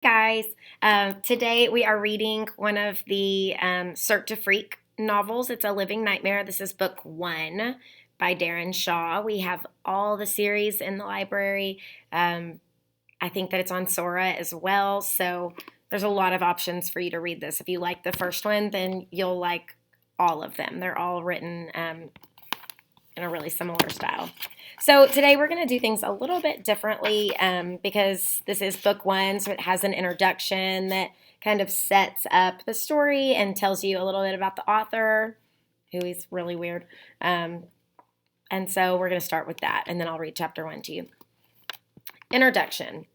Guys. Today we are reading one of the Cirque de Freak novels. It's A Living Nightmare. This is book one by Darren Shaw. We have all the series in the library. I think that it's on Sora as well. So there's a lot of options for you to read this. If you like the first one, then you'll like all of them. They're all written in a really similar style. So today we're going to do things a little bit differently because this is book one, so it has an introduction that kind of sets up the story and tells you a little bit about the author, who is really weird. And so we're going to start with that, and then I'll read chapter one to you. Introduction.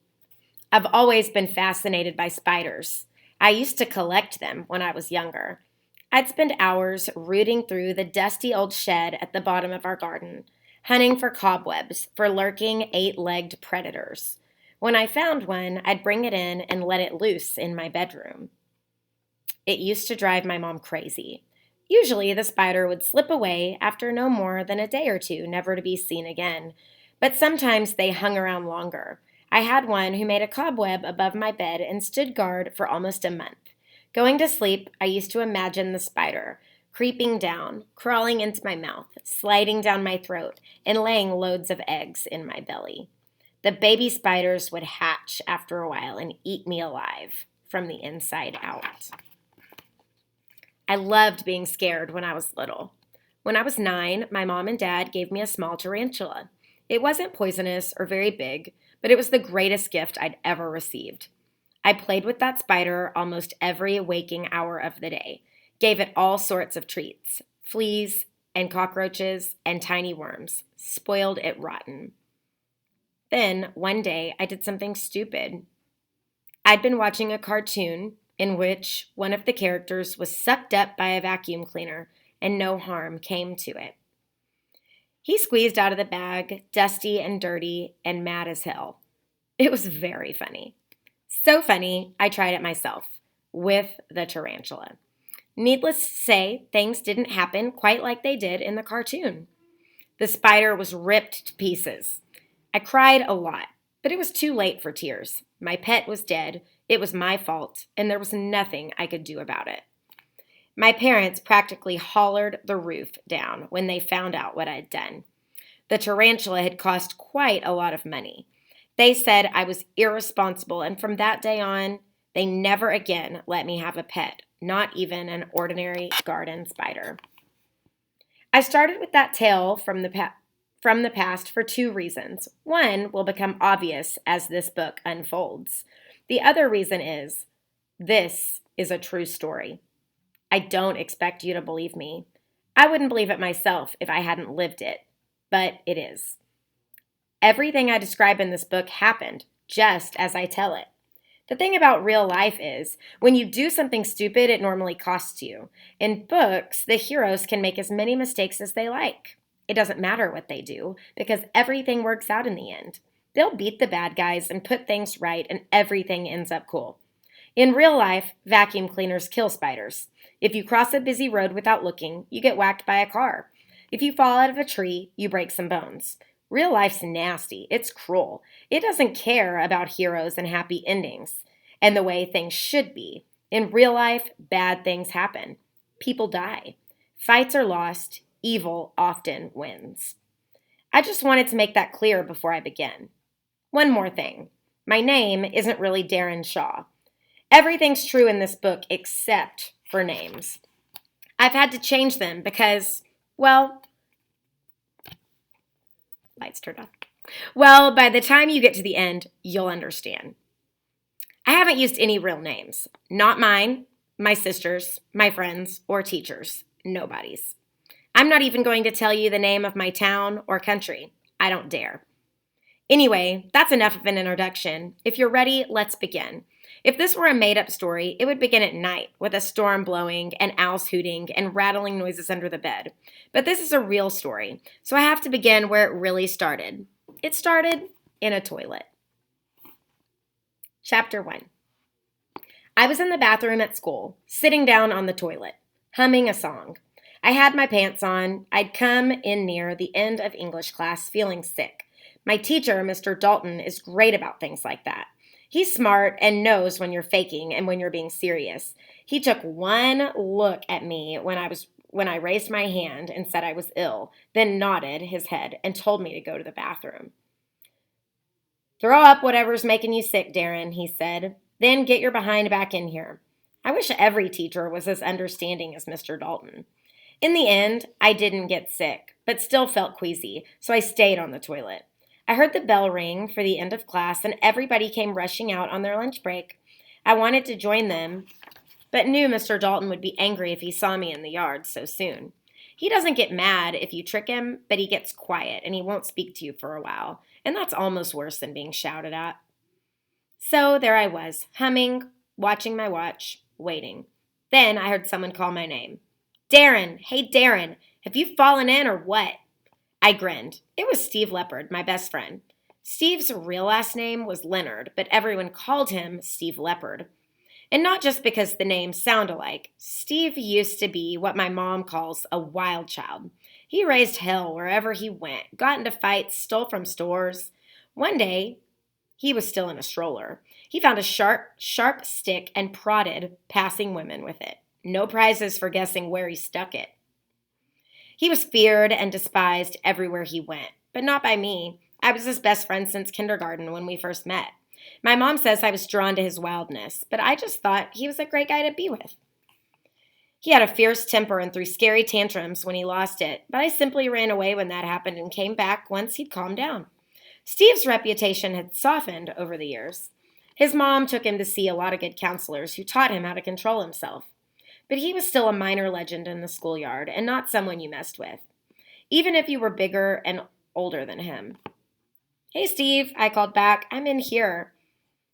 I've always been fascinated by spiders. I used to collect them when I was younger. I'd spend hours rooting through the dusty old shed at the bottom of our garden, hunting for cobwebs, for lurking eight-legged predators. When I found one, I'd bring it in and let it loose in my bedroom. It used to drive my mom crazy. Usually the spider would slip away after no more than a day or two, never to be seen again. But sometimes they hung around longer. I had one who made a cobweb above my bed and stood guard for almost a month. Going to sleep, I used to imagine the spider, creeping down, crawling into my mouth, sliding down my throat, and laying loads of eggs in my belly. The baby spiders would hatch after a while and eat me alive from the inside out. I loved being scared when I was little. When I was 9, my mom and dad gave me a small tarantula. It wasn't poisonous or very big, but it was the greatest gift I'd ever received. I played with that spider almost every waking hour of the day, gave it all sorts of treats, fleas and cockroaches and tiny worms, spoiled it rotten. Then, one day, I did something stupid. I'd been watching a cartoon in which one of the characters was sucked up by a vacuum cleaner and no harm came to it. He squeezed out of the bag, dusty and dirty and mad as hell. It was very funny. So funny, I tried it myself, with the tarantula. Needless to say, things didn't happen quite like they did in the cartoon. The spider was ripped to pieces. I cried a lot, but it was too late for tears. My pet was dead, it was my fault, and there was nothing I could do about it. My parents practically hollered the roof down when they found out what I'd done. The tarantula had cost quite a lot of money. They said I was irresponsible, and from that day on, they never again let me have a pet, not even an ordinary garden spider. I started with that tale from the past for 2 reasons. One will become obvious as this book unfolds. The other reason is, this is a true story. I don't expect you to believe me. I wouldn't believe it myself if I hadn't lived it, but it is. Everything I describe in this book happened, just as I tell it. The thing about real life is, when you do something stupid, it normally costs you. In books, the heroes can make as many mistakes as they like. It doesn't matter what they do, because everything works out in the end. They'll beat the bad guys and put things right, and everything ends up cool. In real life, vacuum cleaners kill spiders. If you cross a busy road without looking, you get whacked by a car. If you fall out of a tree, you break some bones. Real life's nasty. It's cruel. It doesn't care about heroes and happy endings and the way things should be. In real life, bad things happen. People die. Fights are lost. Evil often wins. I just wanted to make that clear before I begin. One more thing. My name isn't really Darren Shaw. Everything's true in this book except for names. I've had to change them because, well, lights turned off. Well, by the time you get to the end, you'll understand. I haven't used any real names. Not mine, my sister's, my friends, or teachers. Nobody's. I'm not even going to tell you the name of my town or country. I don't dare. Anyway, that's enough of an introduction. If you're ready, let's begin. If this were a made-up story, it would begin at night with a storm blowing and owls hooting and rattling noises under the bed. But this is a real story, so I have to begin where it really started. It started in a toilet. Chapter 1. I was in the bathroom at school, sitting down on the toilet, humming a song. I had my pants on. I'd come in near the end of English class feeling sick. My teacher, Mr. Dalton, is great about things like that. He's smart and knows when you're faking and when you're being serious. He took one look at me when I raised my hand and said I was ill, then nodded his head and told me to go to the bathroom. Throw up whatever's making you sick, Darren, he said. Then get your behind back in here. I wish every teacher was as understanding as Mr. Dalton. In the end, I didn't get sick, but still felt queasy, so I stayed on the toilet. I heard the bell ring for the end of class, and everybody came rushing out on their lunch break. I wanted to join them, but knew Mr. Dalton would be angry if he saw me in the yard so soon. He doesn't get mad if you trick him, but he gets quiet and he won't speak to you for a while, and that's almost worse than being shouted at. So there I was, humming, watching my watch, waiting. Then I heard someone call my name. Darren, hey Darren, have you fallen in or what? I grinned. It was Steve Leopard, my best friend. Steve's real last name was Leonard, but everyone called him Steve Leopard. And not just because the names sound alike. Steve used to be what my mom calls a wild child. He raised hell wherever he went, got into fights, stole from stores. One day, he was still in a stroller. He found a sharp stick and prodded passing women with it. No prizes for guessing where he stuck it. He was feared and despised everywhere he went, but not by me. I was his best friend since kindergarten when we first met. My mom says I was drawn to his wildness, but I just thought he was a great guy to be with. He had a fierce temper and threw scary tantrums when he lost it, but I simply ran away when that happened and came back once he'd calmed down. Steve's reputation had softened over the years. His mom took him to see a lot of good counselors who taught him how to control himself. But he was still a minor legend in the schoolyard and not someone you messed with, even if you were bigger and older than him. Hey, Steve, I called back. I'm in here.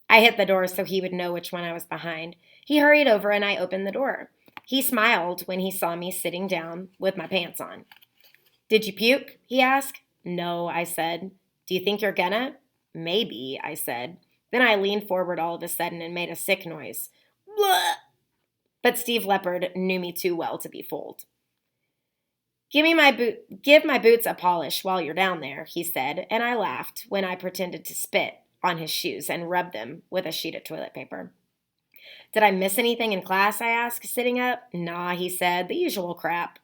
I hit the door so he would know which one I was behind. He hurried over and I opened the door. He smiled when he saw me sitting down with my pants on. Did you puke? He asked. No, I said. Do you think you're gonna? Maybe, I said. Then I leaned forward all of a sudden and made a sick noise. Blah! But Steve Leopard knew me too well to be fooled. Give my boots a polish while you're down there, he said, and I laughed when I pretended to spit on his shoes and rub them with a sheet of toilet paper. Did I miss anything in class, I asked, sitting up. Nah, he said, the usual crap.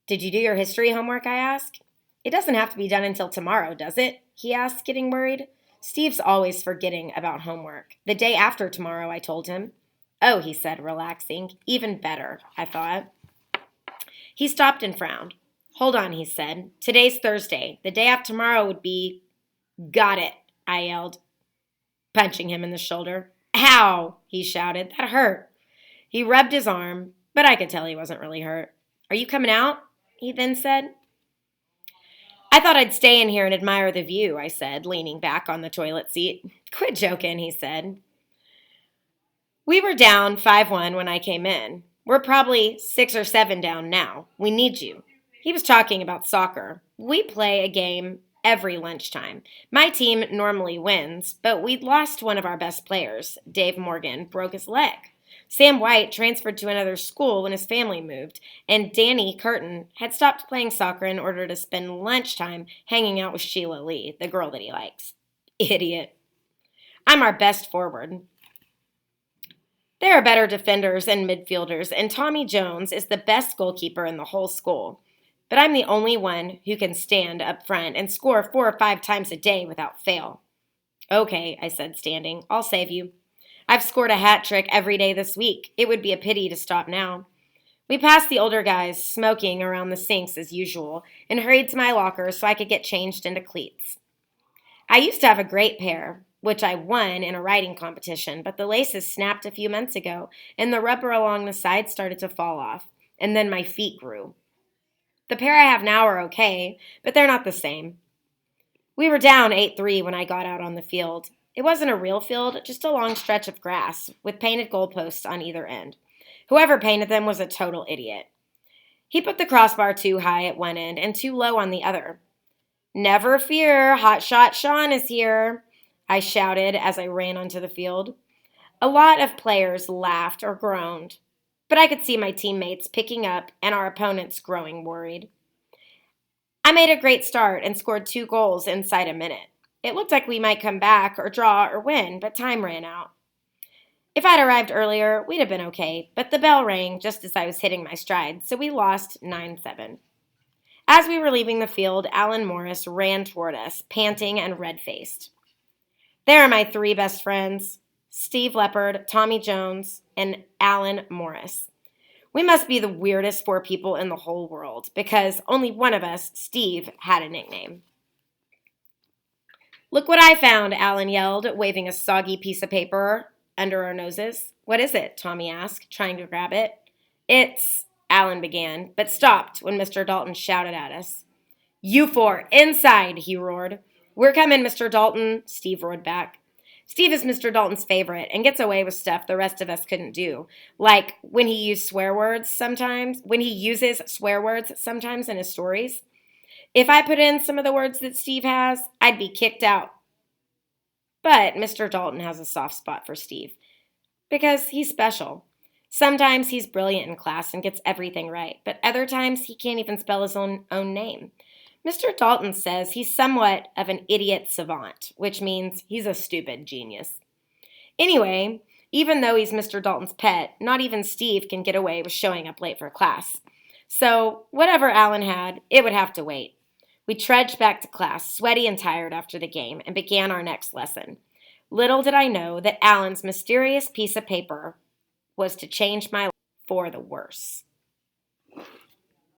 Did you do your history homework, I asked. It doesn't have to be done until tomorrow, does it? He asked, getting worried. Steve's always forgetting about homework. The day after tomorrow, I told him. Oh, he said, relaxing. Even better, I thought. He stopped and frowned. Hold on, he said. Today's Thursday. The day after tomorrow would be... Got it, I yelled, punching him in the shoulder. Ow, he shouted. That hurt. He rubbed his arm, but I could tell he wasn't really hurt. Are you coming out? He then said. I thought I'd stay in here and admire the view, I said, leaning back on the toilet seat. Quit joking, he said. We were down 5-1 when I came in. We're probably 6 or 7 down now. We need you. He was talking about soccer. We play a game every lunchtime. My team normally wins, but we'd lost one of our best players. Dave Morgan broke his leg. Sam White transferred to another school when his family moved, and Danny Curtin had stopped playing soccer in order to spend lunchtime hanging out with Sheila Lee, the girl that he likes. Idiot. I'm our best forward. There are better defenders and midfielders, and Tommy Jones is the best goalkeeper in the whole school. But I'm the only one who can stand up front and score 4 or 5 times a day without fail. Okay, I said, standing. I'll save you. I've scored a hat trick every day this week. It would be a pity to stop now. We passed the older guys smoking around the sinks as usual and hurried to my locker so I could get changed into cleats. I used to have a great pair, which I won in a riding competition, but the laces snapped a few months ago and the rubber along the side started to fall off, and then my feet grew. The pair I have now are okay, but they're not the same. We were down 8-3 when I got out on the field. It wasn't a real field, just a long stretch of grass with painted goalposts on either end. Whoever painted them was a total idiot. He put the crossbar too high at one end and too low on the other. Never fear, Hotshot Sean is here, I shouted as I ran onto the field. A lot of players laughed or groaned, but I could see my teammates picking up and our opponents growing worried. I made a great start and scored 2 goals inside a minute. It looked like we might come back or draw or win, but time ran out. If I'd arrived earlier, we'd have been okay, but the bell rang just as I was hitting my stride, so we lost 9-7. As we were leaving the field, Alan Morris ran toward us, panting and red-faced. There are my three best friends, Steve Leopard, Tommy Jones, and Alan Morris. We must be the weirdest four people in the whole world, because only one of us, Steve, had a nickname. Look what I found, Alan yelled, waving a soggy piece of paper under our noses. What is it? Tommy asked, trying to grab it. It's, Alan began, but stopped when Mr. Dalton shouted at us. You four, inside, he roared. We're coming, Mr. Dalton, Steve roared back. Steve is Mr. Dalton's favorite and gets away with stuff the rest of us couldn't do, like when he uses swear words sometimes in his stories. If I put in some of the words that Steve has, I'd be kicked out. But Mr. Dalton has a soft spot for Steve because he's special. Sometimes he's brilliant in class and gets everything right, but other times he can't even spell his own name. Mr. Dalton says he's somewhat of an idiot savant, which means he's a stupid genius. Anyway, even though he's Mr. Dalton's pet, not even Steve can get away with showing up late for class. So whatever Alan had, it would have to wait. We trudged back to class, sweaty and tired after the game, and began our next lesson. Little did I know that Alan's mysterious piece of paper was to change my life for the worse.